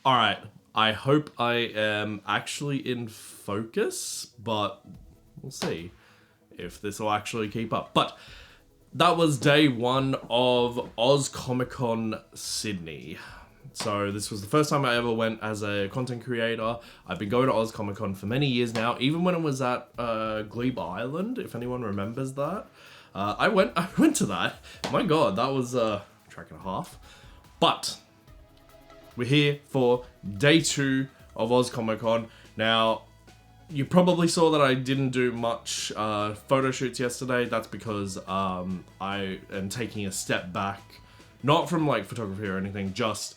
All right. I hope I am actually in focus, but we'll see if this will actually keep up. But that was day one of Oz Comic Con Sydney. So this was the first time I ever went as a content creator. I've been going to Oz Comic Con for many years now, even when it was at Glebe Island, if anyone remembers that. I went to that. My God, that was a track and a half. But we're here for day two of Oz Comic Con. Now, you probably saw that I didn't do much photo shoots yesterday. That's because I am taking a step back, not from like photography or anything, just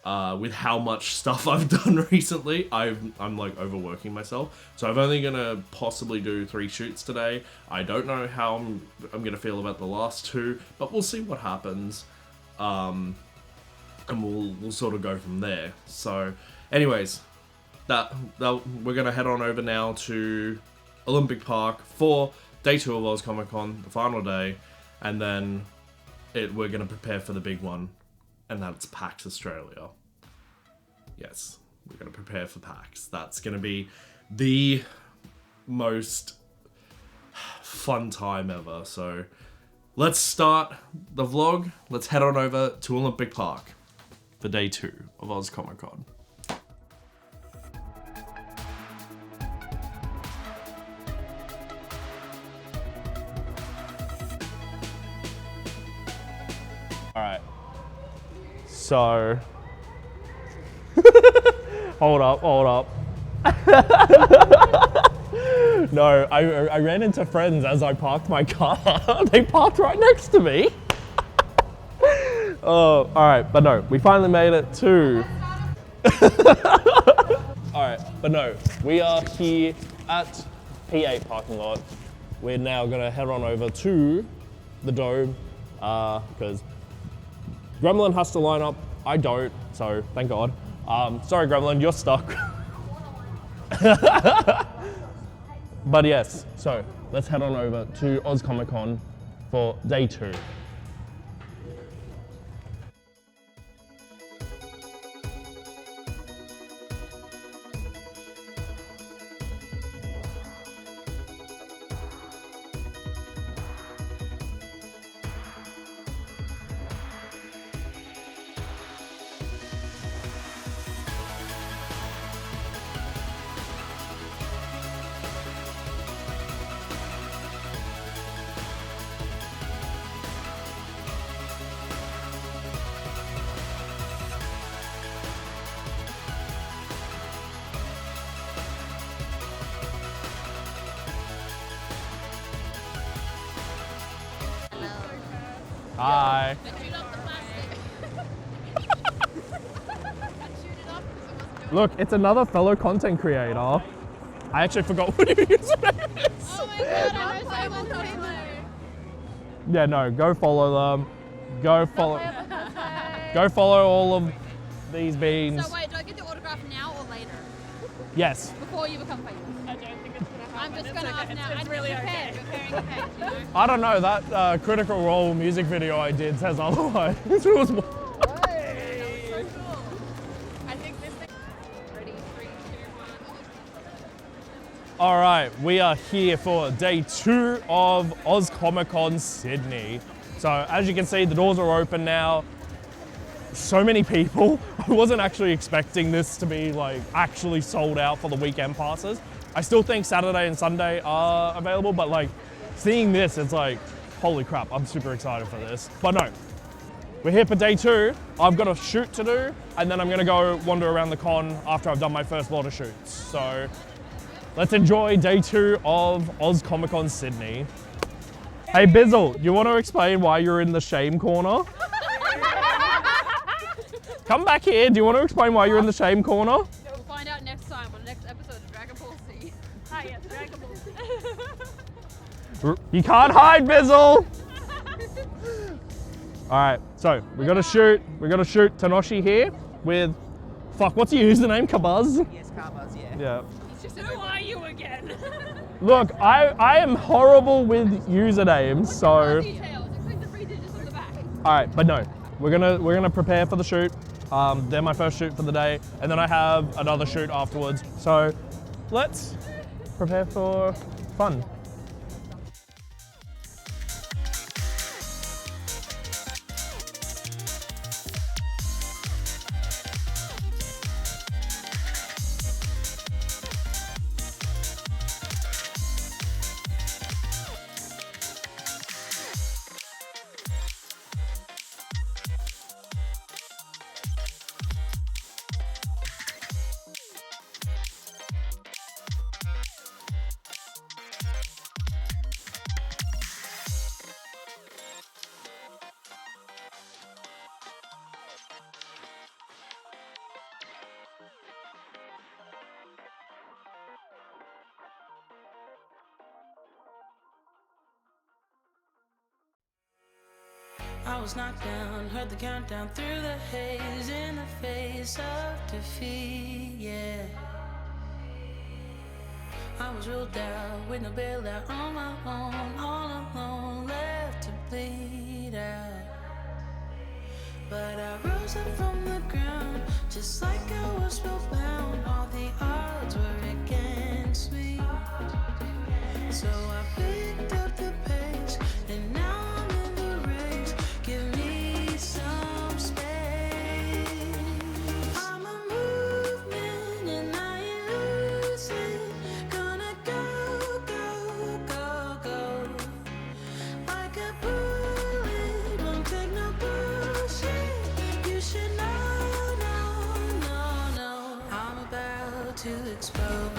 with how much stuff I've done recently. I'm like overworking myself. So I'm only gonna possibly do 3 shoots today. I don't know how I'm gonna feel about the last 2, but we'll see what happens. And we'll sort of go from there. So anyways, that we're gonna head on over now to Olympic Park for day 2 of Oz Comic Con, the final day, and then we're gonna prepare for the big one, and that's PAX Australia. Yes, we're gonna prepare for PAX. That's gonna be the most fun time ever. So let's start the vlog. Let's head on over to Olympic Park for day 2 of Oz Comic Con. Alright, so, hold up. No, I ran into friends as I parked my car. They parked right next to me. Oh, alright, but no, we finally made it to... Alright, but no, we are here at P8 parking lot. We're now gonna head on over to the Dome, because Gremlin has to line up, I don't, so thank God. Sorry Gremlin, you're stuck. But yes, so let's head on over to Oz Comic Con for day 2. Hi. Look, it's another fellow content creator. I actually forgot what your username is. Oh my God, I know someone totally. Yeah, no, go follow them. Go follow all of these beans. So wait, do I get the autograph now or later? Yes. Before you become famous? I don't think it's gonna happen. I'm just gonna ask now. It's really prepared, okay. preparing the page, you know? I don't know, that Critical Role music video I did says otherwise. It was So cool. I think this thing. Ready, 3, 2, 1. All right, we are here for day 2 of Oz Comic Con Sydney. So as you can see, the doors are open now. So many people. I wasn't actually expecting this to be like actually sold out for the weekend passes. I still think Saturday and Sunday are available, but like seeing this, it's like, holy crap, I'm super excited for this. But no, we're here for day 2. I've got a shoot to do, and then I'm gonna go wander around the con after I've done my first lot of shoots. So let's enjoy day 2 of Oz Comic Con Sydney. Hey Bizzle, you want to explain why you're in the shame corner? Come back here, do you want to explain why you're in the shame corner? We'll find out next time on the next episode of Dragon Ball Z. Ah, yes, Dragon Ball. You can't hide, Bizzle! Alright, so we gotta shoot Tanoshi here with, fuck, what's your username, Kabuz? Yes, Carmaz, yeah. Yeah. Who are you again? Look, I am horrible with usernames, so... Details, include the 3 digits on the back. Alright, but no, we're gonna prepare for the shoot. They're my first shoot for the day, and then I have another shoot afterwards. So let's prepare for fun. I was knocked down, heard the countdown through the haze, in the face of defeat, yeah. I was ruled out with no bailout, on my own, all alone, left to bleed out. But I rose up from the ground, just like I was spellbound. All the odds were against me, so I picked up the pace, and now I'm in the race. Give me some space. I'm a movement and I ain't losing. Gonna go, go, go, go. Like a bullet, won't take no bullshit. You should know, no. I'm about to explode.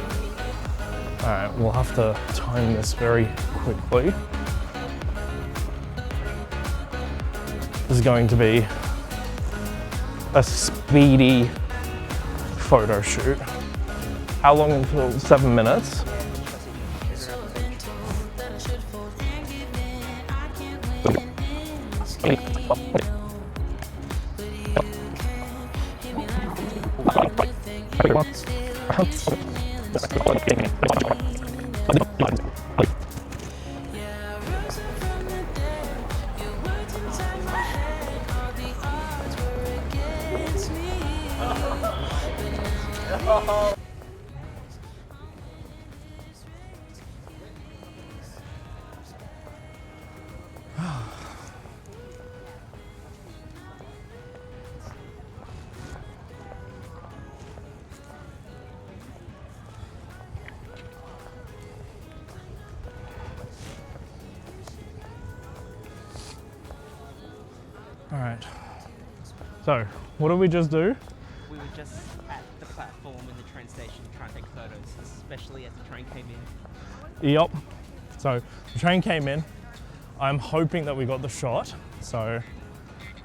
Alright, we'll have to time this very quickly. This is going to be a speedy photo shoot. How long until 7 minutes? So I've been told that I should fold and give in. I can't win in this game, no. But you can hit me like the only thing in this field you should nearly stay. Yeah, I rose up from the dead. Your words inside my head. All the odds were against me. But now All right. So, what did we just do? We were just at the platform in the train station trying to take photos, especially as the train came in. Yep. So, the train came in. I'm hoping that we got the shot. So,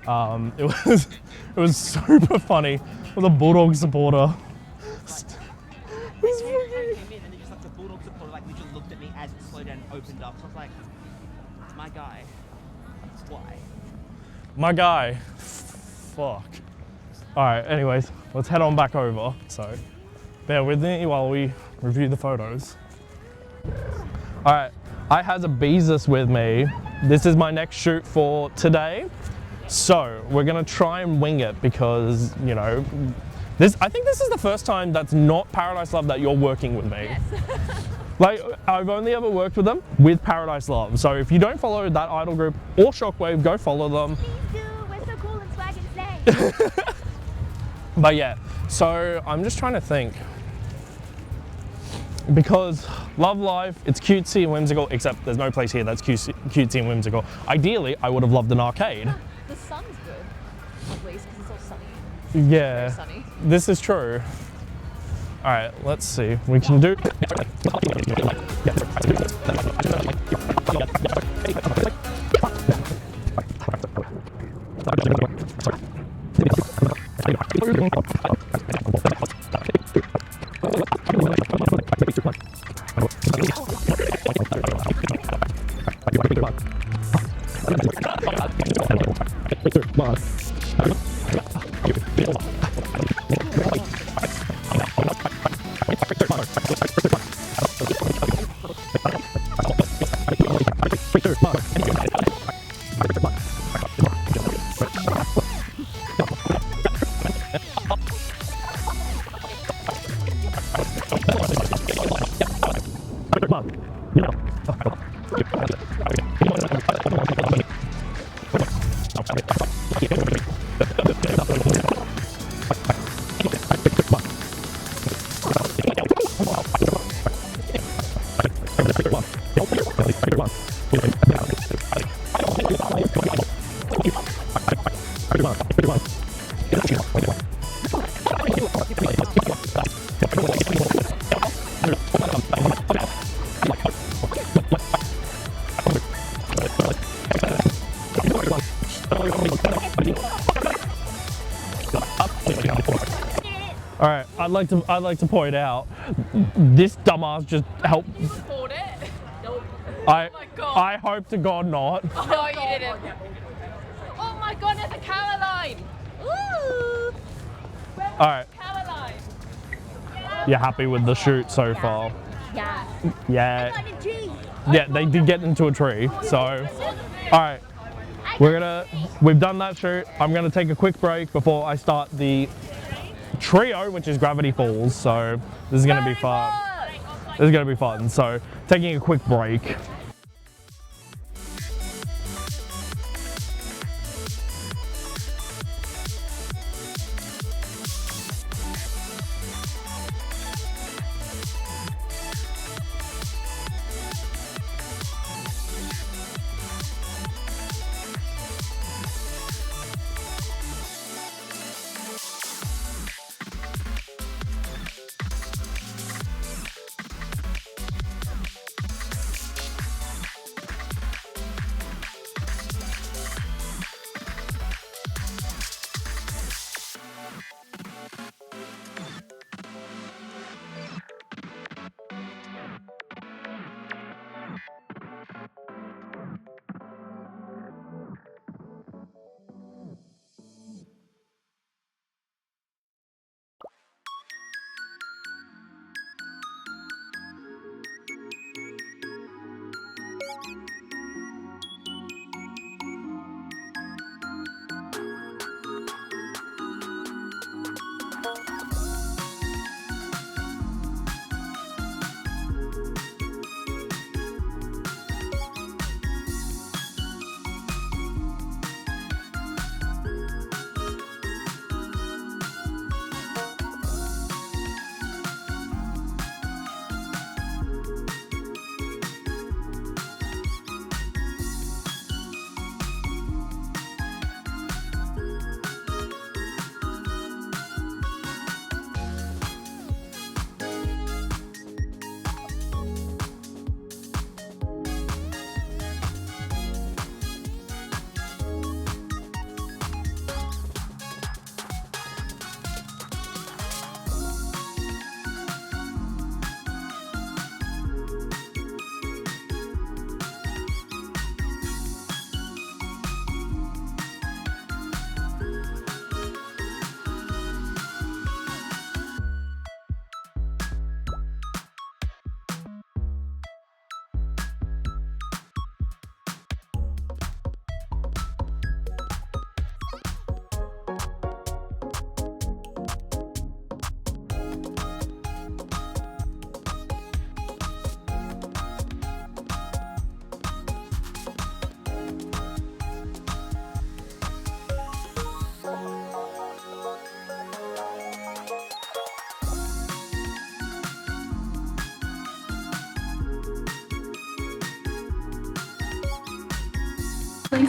it was super funny with a Bulldog supporter. The train came in and then just like the Bulldog supporter like literally looked at me as it slowed down and opened up. So I was like, my guy, why? My guy. Fuck. All right, anyways, let's head on back over. So, bear with me while we review the photos. All right, I has a Beezus with me. This is my next shoot for today. So, we're gonna try and wing it because, you know, I think this is the first time that's not Paradise Love that you're working with me. Yes. Like, I've only ever worked with them with Paradise Love. So if you don't follow that idol group or Shockwave, go follow them. Please do. We're so cool and swag and slay. But yeah, so I'm just trying to think. Because Love Live, it's cutesy and whimsical, except there's no place here that's cutesy and whimsical. Ideally, I would have loved an arcade. The sun's good, at least, because it's all sunny. Yeah, Very sunny. this is true. All right, let's see. We can do. All right, I'd like to point out, this dumbass just helped. Hold it. Nope. I Oh my God. I hope to God not. Oh, you didn't. Oh my God, there's a Caroline. Ooh. All right, Caroline. you're happy with the shoot so far? Yeah. Yeah. Got a G. Yeah, they did get into a tree. So, all right, we've done that shoot. I'm gonna take a quick break before I start the trio, which is Gravity Falls. So this is gonna be fun. This is gonna be fun. So taking a quick break.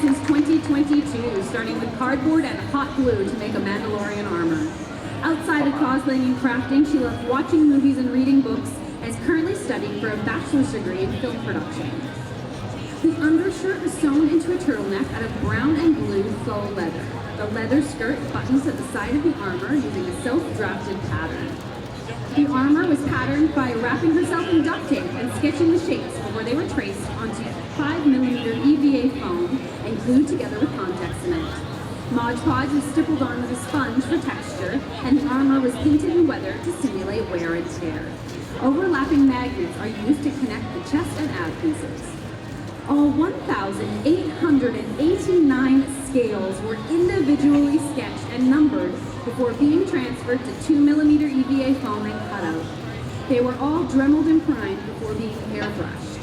Since 2022, starting with cardboard and hot glue to make a Mandalorian armor. Outside of cosplaying and crafting, she loves watching movies and reading books, and is currently studying for a bachelor's degree in film production. The undershirt is sewn into a turtleneck out of brown and blue faux leather. The leather skirt buttons at the side of the armor using a self-drafted pattern. The armor was patterned by wrapping herself in duct tape and sketching the shapes before they were traced onto 5mm EVA foam and glued together with contact cement. Mod Podge was stippled on with a sponge for texture, and the armor was painted and weathered to simulate wear and tear. Overlapping magnets are used to connect the chest and ab pieces. All 1,889 scales were individually sketched and numbered before being transferred to 2mm EVA foam and cut out. They were all dremeled and primed before being airbrushed.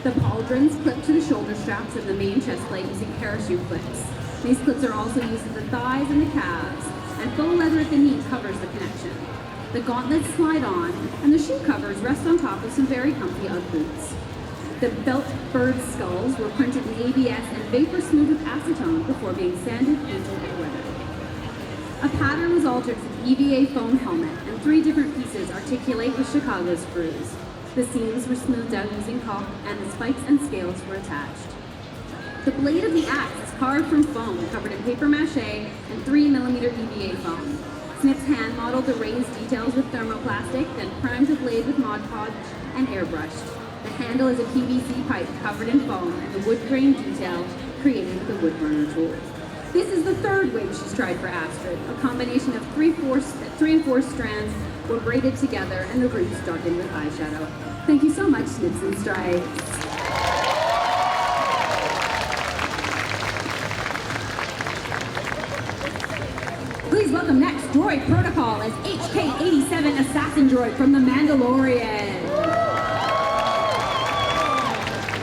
The pauldrons clip to the shoulder straps of the main chest plate using parachute clips. These clips are also used at the thighs and the calves, and faux leather at the knee covers the connection. The gauntlets slide on, and the shoe covers rest on top of some very comfy Ugg boots. The belt bird skulls were printed in ABS and vapor smooth with acetone before being sanded, painted, and weathered. A pattern was altered for the EVA foam helmet, and 3 different pieces articulate with Chicago screws. The seams were smoothed out using caulk, and the spikes and scales were attached. The blade of the axe is carved from foam, covered in paper mache and 3mm EVA foam. Snip's hand modeled the raised details with thermoplastic, then primed the blade with Mod Podge and airbrushed. The handle is a PVC pipe covered in foam, and the wood grain detail created with a wood burner tool. This is the 3rd wig she's tried for Astrid. A combination of 3 and 4 strands were braided together, and the roots darkened with eyeshadow. Thank you so much, Snips and Stripes. Please welcome next Droid Protocol as HK-87 Assassin Droid from The Mandalorian.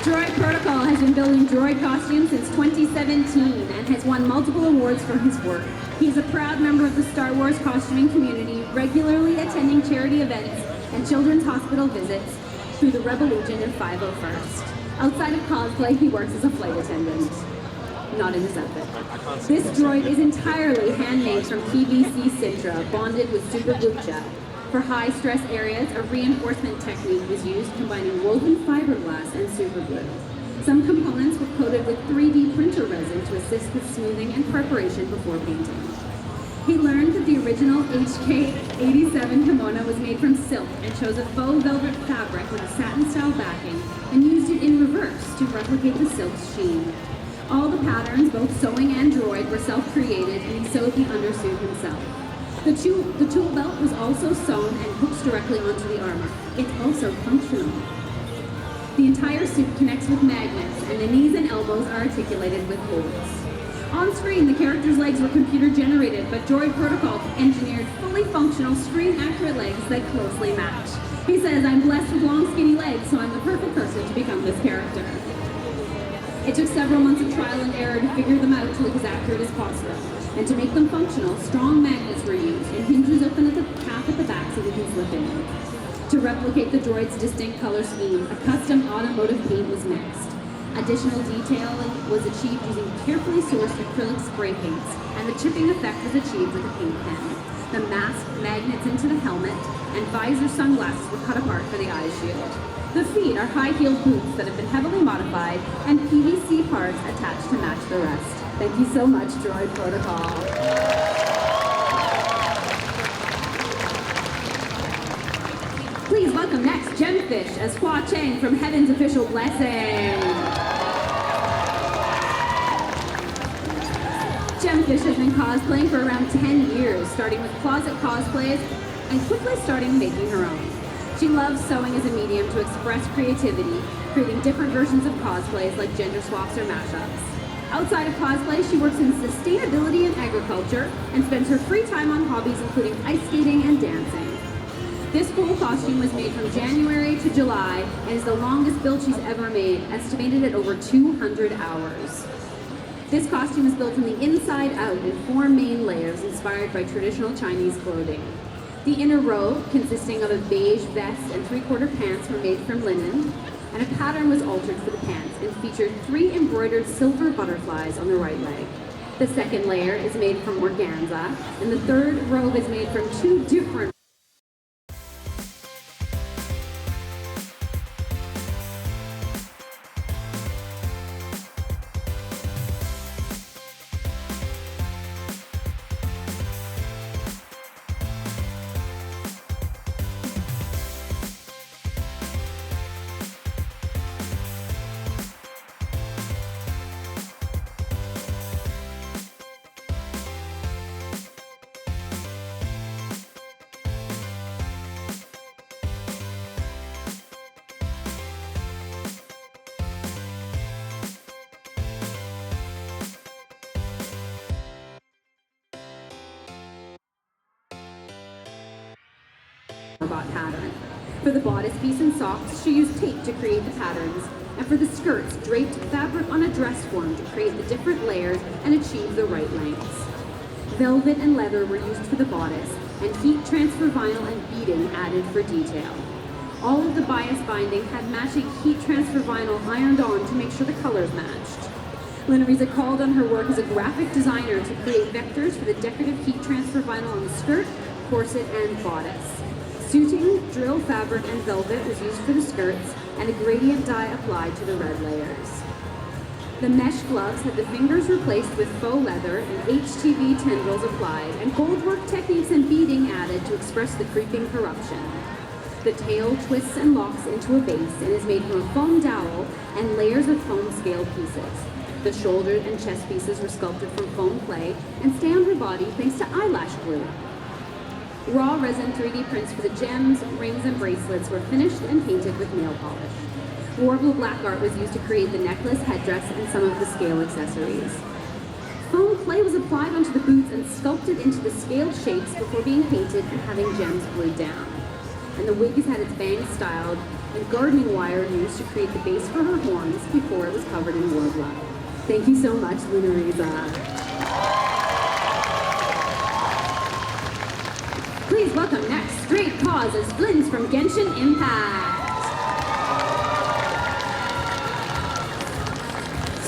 Droid Protocol has been building droid costumes since 2017 and has won multiple awards for his work. He is a proud member of the Star Wars costuming community, regularly attending charity events and children's hospital visits through the Rebel Legion and 501st. Outside of cosplay, he works as a flight attendant. Not in this outfit. This droid is entirely handmade from PVC Sintra, bonded with super glue gel. For high stress areas, a reinforcement technique was used combining woven fiberglass and super glue. Some components were coated with 3D printer resin to assist with smoothing and preparation before painting. He learned that the original HK-87 kimono was made from silk and chose a faux velvet fabric with a satin-style backing and used it in reverse to replicate the silk's sheen. All the patterns, both sewing and droid, were self-created, and he sewed the undersuit himself. The tool belt was also sewn and hooks directly onto the armor. It's also functional. The entire suit connects with magnets, and the knees and elbows are articulated with holes. On screen, the character's legs were computer-generated, but Droid Protocol engineered fully functional, screen-accurate legs that closely match. He says, "I'm blessed with long, skinny legs, so I'm the perfect person to become this character." It took several months of trial and error to figure them out to look as accurate as possible. And to make them functional, strong magnets were used, and hinges open at the half at the back so they can slip in. To replicate the droid's distinct color scheme, a custom automotive paint was mixed. Additional detailing was achieved using carefully sourced acrylic spray paints, and the chipping effect was achieved with a paint pen. The mask, magnets into the helmet, and visor sunglasses were cut apart for the eye shield. The feet are high-heeled boots that have been heavily modified, and PVC parts attached to match the rest. Thank you so much, Droid Protocol. Please welcome next Gemfish as Hua Cheng from Heaven's Official Blessing. Gemfish has been cosplaying for around 10 years, starting with closet cosplays and quickly starting making her own. She loves sewing as a medium to express creativity, creating different versions of cosplays like gender swaps or mashups. Outside of cosplay, she works in sustainability and agriculture and spends her free time on hobbies including ice skating and dancing. This whole costume was made from January to July and is the longest build she's ever made, estimated at over 200 hours. This costume is built from the inside out in 4 main layers inspired by traditional Chinese clothing. The inner robe, consisting of a beige vest and 3/4 pants, were made from linen, and a pattern was altered for the pants and featured 3 embroidered silver butterflies on the right leg. The second layer is made from organza, and the third robe is made from 2 different robot pattern. For the bodice piece and socks, she used tape to create the patterns, and for the skirts, draped fabric on a dress form to create the different layers and achieve the right lengths. Velvet and leather were used for the bodice, and heat transfer vinyl and beading added for detail. All of the bias binding had matching heat transfer vinyl ironed on to make sure the colors matched. Lina Risa called on her work as a graphic designer to create vectors for the decorative heat transfer vinyl on the skirt, corset, and bodice. Suiting, drill fabric, and velvet was used for the skirts, and a gradient dye applied to the red layers. The mesh gloves had the fingers replaced with faux leather and HTV tendrils applied, and goldwork techniques and beading added to express the creeping corruption. The tail twists and locks into a base and is made from a foam dowel and layers of foam scaled pieces. The shoulder and chest pieces were sculpted from foam clay and stay on her body thanks to eyelash glue. Raw resin 3D prints for the gems, rings, and bracelets were finished and painted with nail polish. Warble black art was used to create the necklace, headdress, and some of the scale accessories. Foam clay was applied onto the boots and sculpted into the scaled shapes before being painted and having gems glued down. And the wig has had its bangs styled and gardening wire used to create the base for her horns before it was covered in warbler. Thank you so much, Lina Risa. Please welcome next, Straight Paws as Flynn's from Genshin Impact.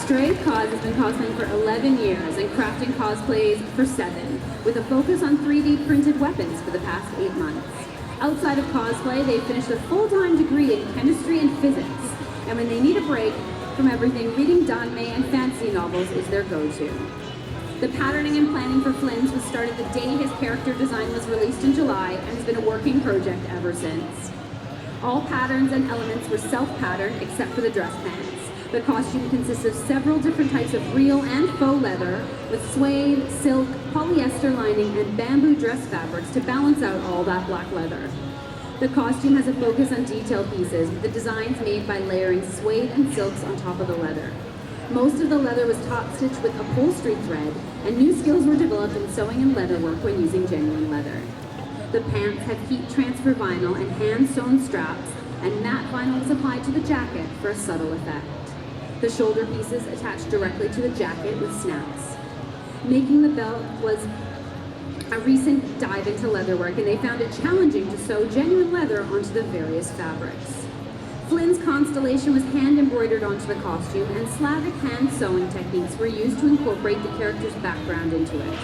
Stray Paws has been cosplaying for 11 years and crafting cosplays for 7, with a focus on 3D printed weapons for the past 8 months. Outside of cosplay, they finished a full-time degree in chemistry and physics, and when they need a break from everything, reading danme and fantasy novels is their go-to. The patterning and planning for Flynn's was started the day his character design was released in July and has been a working project ever since. All patterns and elements were self-patterned except for the dress pants. The costume consists of several different types of real and faux leather with suede, silk, polyester lining, and bamboo dress fabrics to balance out all that black leather. The costume has a focus on detail pieces with the designs made by layering suede and silks on top of the leather. Most of the leather was top-stitched with upholstery thread, and new skills were developed in sewing and leatherwork when using genuine leather. The pants have heat transfer vinyl and hand-sewn straps, and matte vinyl was applied to the jacket for a subtle effect. The shoulder pieces attached directly to the jacket with snaps. Making the belt was a recent dive into leatherwork, and they found it challenging to sew genuine leather onto the various fabrics. Flynn's constellation was hand-embroidered onto the costume, and Slavic hand-sewing techniques were used to incorporate the character's background into it.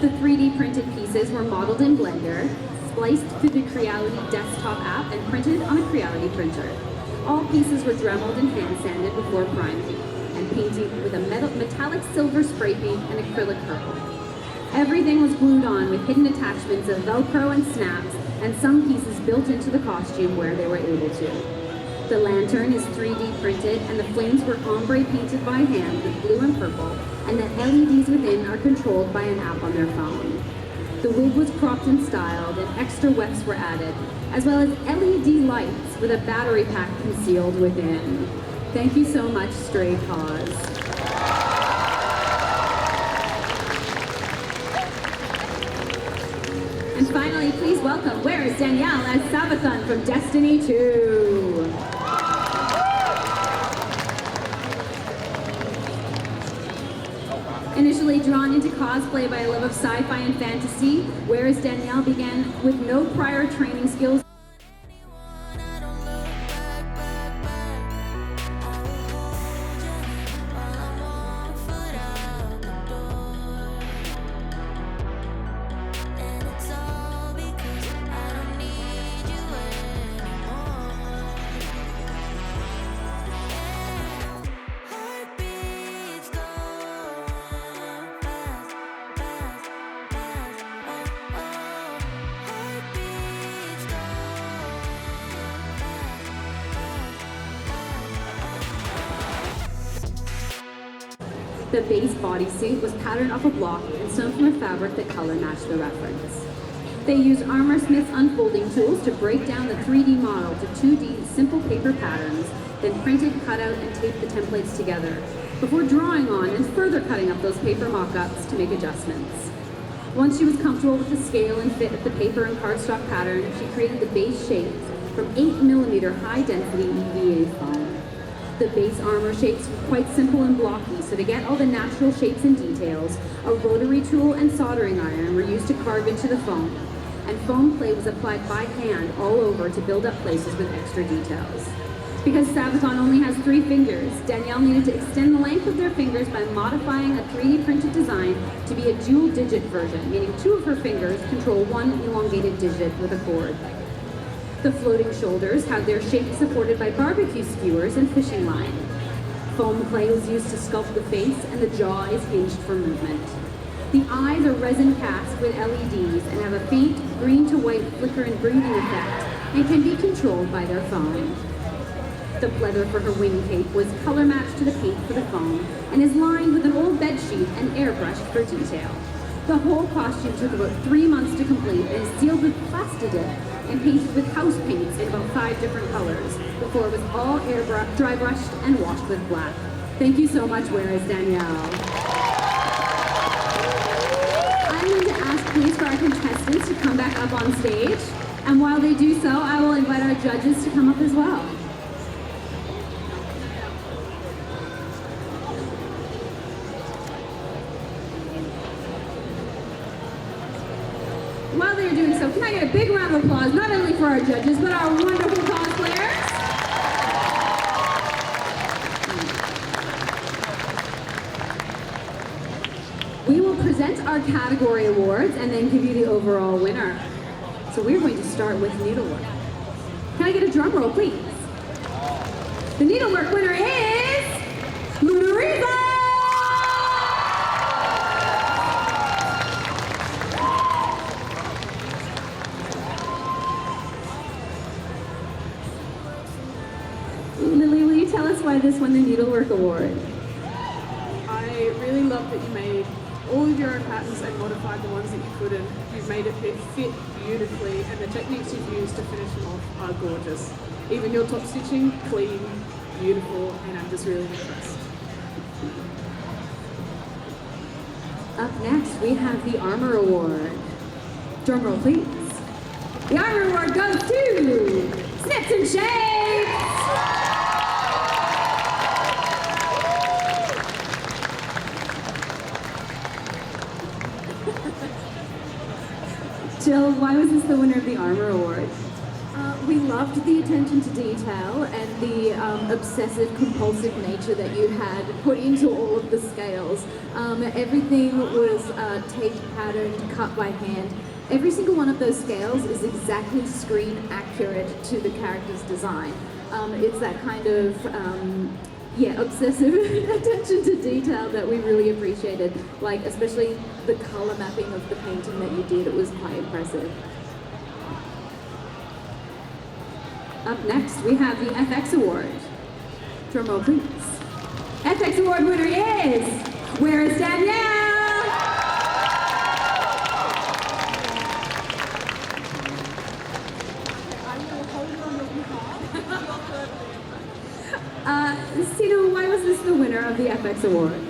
The 3D printed pieces were modeled in Blender, spliced through the Creality desktop app, and printed on a Creality printer. All pieces were dremeled and hand-sanded before priming, and painted with a metallic silver spray paint and acrylic purple. Everything was glued on with hidden attachments of Velcro and snaps, and some pieces built into the costume where they were able to. The lantern is 3D printed, and the flames were ombre painted by hand with blue and purple, and the LEDs within are controlled by an app on their phone. The wig was cropped and styled, and extra wefts were added, as well as LED lights with a battery pack concealed within. Thank you so much, Stray Paws. And finally, please welcome, where is Danielle as Sabathun from Destiny 2? Initially drawn into cosplay by a love of sci-fi and fantasy, Whereas Danielle began with no prior training skills. The base bodysuit was patterned off a block and sewn from a fabric that color matched the reference. They used Armor Smith's unfolding tools to break down the 3D model to 2D simple paper patterns, then printed, cut out, and taped the templates together, before drawing on and further cutting up those paper mock-ups to make adjustments. Once she was comfortable with the scale and fit of the paper and cardstock pattern, she created the base shapes from 8mm high-density EVA foam. The base armor shape's quite simple and blocky, so to get all the natural shapes and details, a rotary tool and soldering iron were used to carve into the foam, and foam clay was applied by hand all over to build up places with extra details. Because Sabaton only has 3 fingers, Danielle needed to extend the length of their fingers by modifying a 3D printed design to be a dual-digit version, meaning 2 of her fingers control 1 elongated digit with a cord. The floating shoulders had their shape supported by barbecue skewers and fishing line. Foam clay was used to sculpt the face, and the jaw is hinged for movement. The eyes are resin cast with LEDs and have a faint green to white flicker and breathing effect and can be controlled by their foam. The pleather for her wing cape was color matched to the paint for the foam and is lined with an old bed sheet and airbrushed for detail. The whole costume took about 3 months to complete and is sealed with plastidip and painted with house paints in about 5 different colors before it was all dry brushed and washed with black. Thank you so much, where is Danielle? I'm going to ask please for our contestants to come back up on stage, and while they do so, I will invite our judges to come up as well. While they're doing so, can I get a big round of applause, not only for our judges, but our wonderful cosplayers? We will present our category awards and then give you the overall winner. So we're going to start with needlework. Can I get a drum roll, please? The needlework winner is Lunariza! Lily, will you tell us why this won the Needlework Award? I really love that you made all of your own patterns and modified the ones that you couldn't. You've made it fit beautifully, and the techniques you've used to finish them off are gorgeous. Even your top stitching, clean, beautiful, and I'm just really impressed. Up next, we have the Armor Award. Drum roll, please. The Armor Award goes to Snips and Shapes! Jill, why was this the winner of the Armor Award? We loved the attention to detail and the obsessive compulsive nature that you had put into all of the scales. Everything was tape patterned, cut by hand. Every single one of those scales is exactly screen accurate to the character's design. It's that kind of obsessive attention to detail that we really appreciated. Like, especially the color mapping of the painting that you did, it was quite impressive. Up next, we have the FX Award. Drum roll, please. FX Award winner is... Where is Danielle? I will hold it on your behalf. Sino, why was this the winner of the FX Award?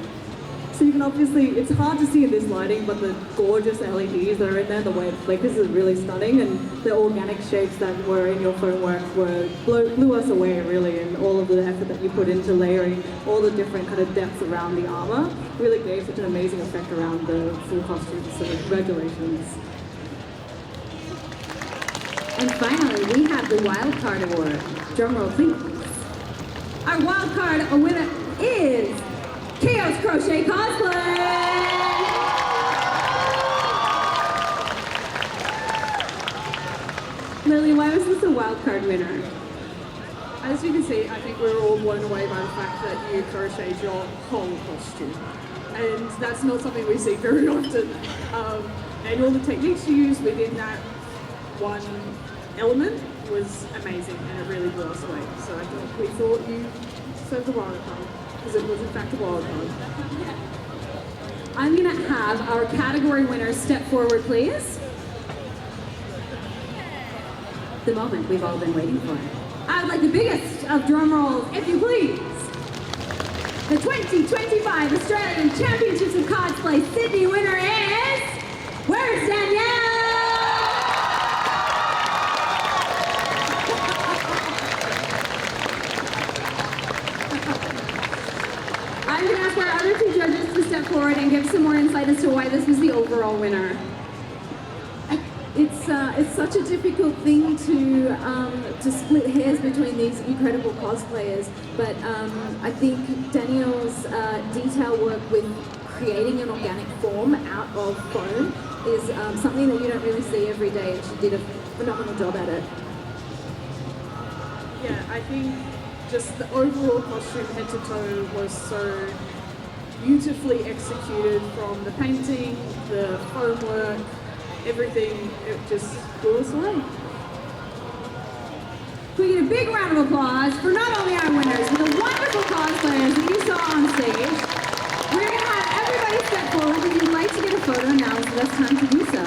So you can obviously, it's hard to see in this lighting, but the gorgeous LEDs that are in there, the way it flickers is really stunning, and the organic shapes that were in your foam work blew us away really, and all of the effort that you put into layering all the different kind of depths around the armor really gave such an amazing effect around the full costume, so congratulations. And finally, we have the Wild Card Award. Drum roll, please. Our Wild Card winner is... Chaos Crochet Cosplay! Lily, why was this a wildcard winner? As you can see, I think we were all blown away by the fact that you crocheted your whole costume. And that's not something we see very often. And all the techniques you used within that one element was amazing, and it really blew us away. So we thought you deserved the wild card, because it was in fact a wild card. I'm gonna have our category winners step forward, please. The moment we've all been waiting for. I would like the biggest of drum rolls, if you please. The 2025 Australian Championships of Cosplay Sydney winner is... Where's Danielle? ask our other two judges to step forward and give some more insight as to why this was the overall winner. It's such a difficult thing to split hairs between these incredible cosplayers, but I think Danielle's detail work with creating an organic form out of foam is something that you don't really see every day, and she did a phenomenal job at it. Yeah, I think just the overall costume head to toe was so beautifully executed, from the painting, the foam work, everything. It just blew us away. We get a big round of applause for not only our winners, but the wonderful cosplayers that you saw on stage. We're going to have everybody step forward. If you'd like to get a photo, now is the best time to do so.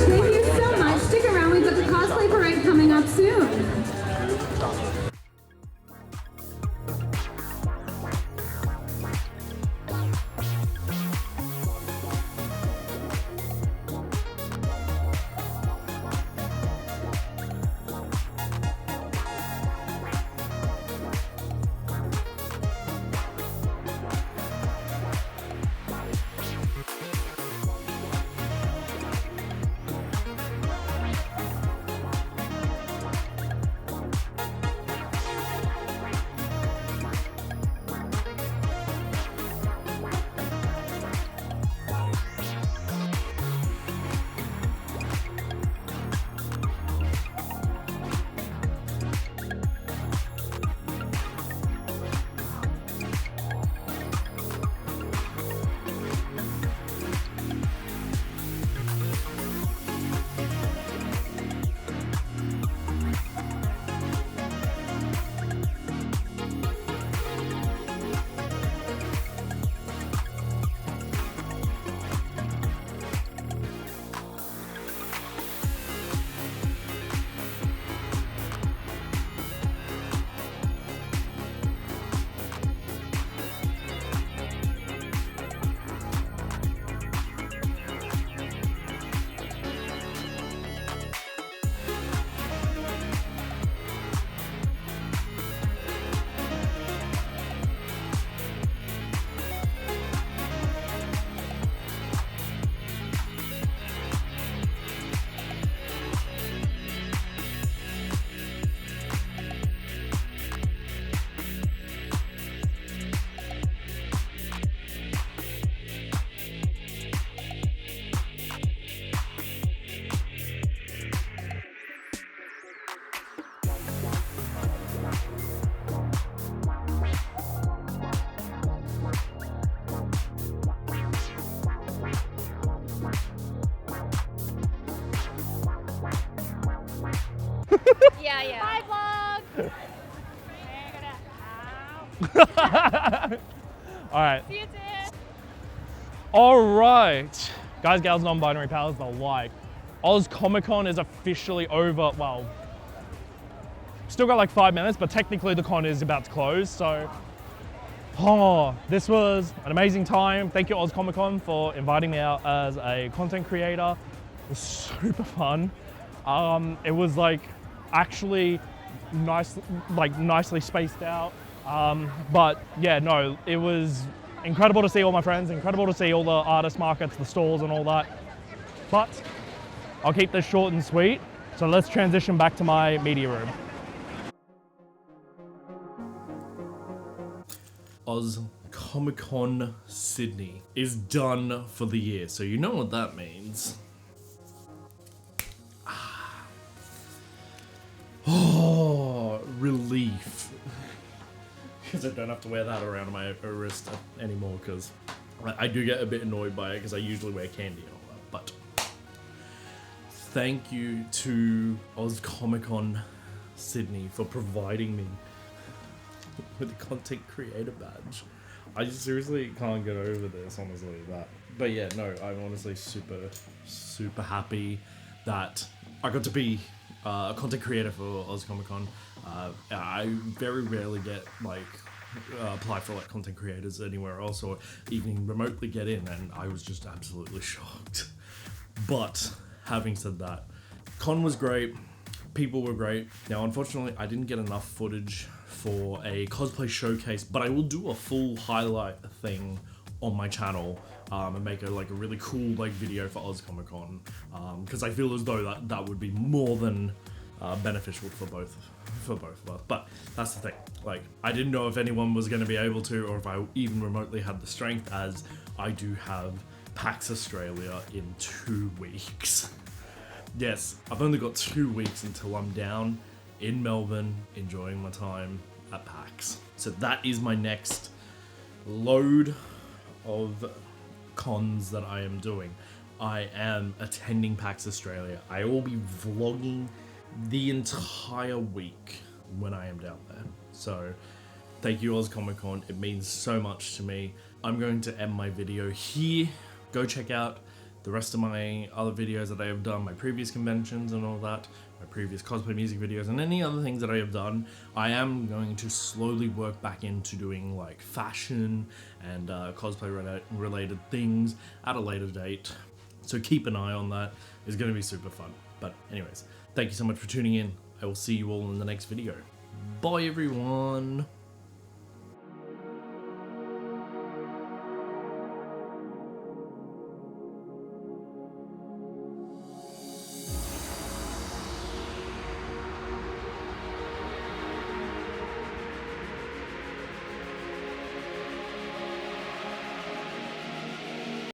Thank you so much. Stick around. We've got the cosplay parade coming up soon. Yeah. Bye, vlog. All right. See you, Tiff. All right. Guys, gals, non-binary pals, the like. Oz Comic Con is officially over. Well, still got like 5 minutes, but technically the con is about to close. So, this was an amazing time. Thank you, Oz Comic Con, for inviting me out as a content creator. It was super fun. It was like actually nice, like nicely spaced out. But yeah, no, it was incredible to see all my friends, incredible to see all the artist markets, the stalls and all that. But I'll keep this short and sweet. So let's transition back to my media room. Oz Comic Con Sydney is done for the year, so you know what that means. Oh, relief. Because I don't have to wear that around my wrist anymore, because I do get a bit annoyed by it, because I usually wear candy and all that. But thank you to Oz Comic Con Sydney for providing me with the content creator badge. I just seriously can't get over this, honestly. But yeah, no, I'm honestly super happy that I got to be a content creator for Oz Comic Con. I very rarely get like apply for like content creators anywhere else or even remotely get in, and I was just absolutely shocked. But having said that, con was great, people were great. Now unfortunately I didn't get enough footage for a cosplay showcase, but I will do a full highlight thing on my channel and make a really cool video for Oz Comic Con, because I feel as though that would be more than beneficial for both of us. But that's the thing, like, I didn't know if anyone was going to be able to, or if I even remotely had the strength, as I do have PAX Australia in 2 weeks. Yes, I've only got 2 weeks until I'm down in Melbourne enjoying my time at PAX. So that is my next load of cons that I am doing. I am attending PAX Australia. I will be vlogging the entire week when I am down there. So thank you, Oz Comic Con. It means so much to me. I'm going to end my video here. Go check out the rest of my other videos that I have done, my previous conventions and all that, my previous cosplay music videos, and any other things that I have done. I am going to slowly work back into doing like fashion and cosplay related things at a later date. So keep an eye on that. It's going to be super fun. But anyways, thank you so much for tuning in. I will see you all in the next video. Bye everyone.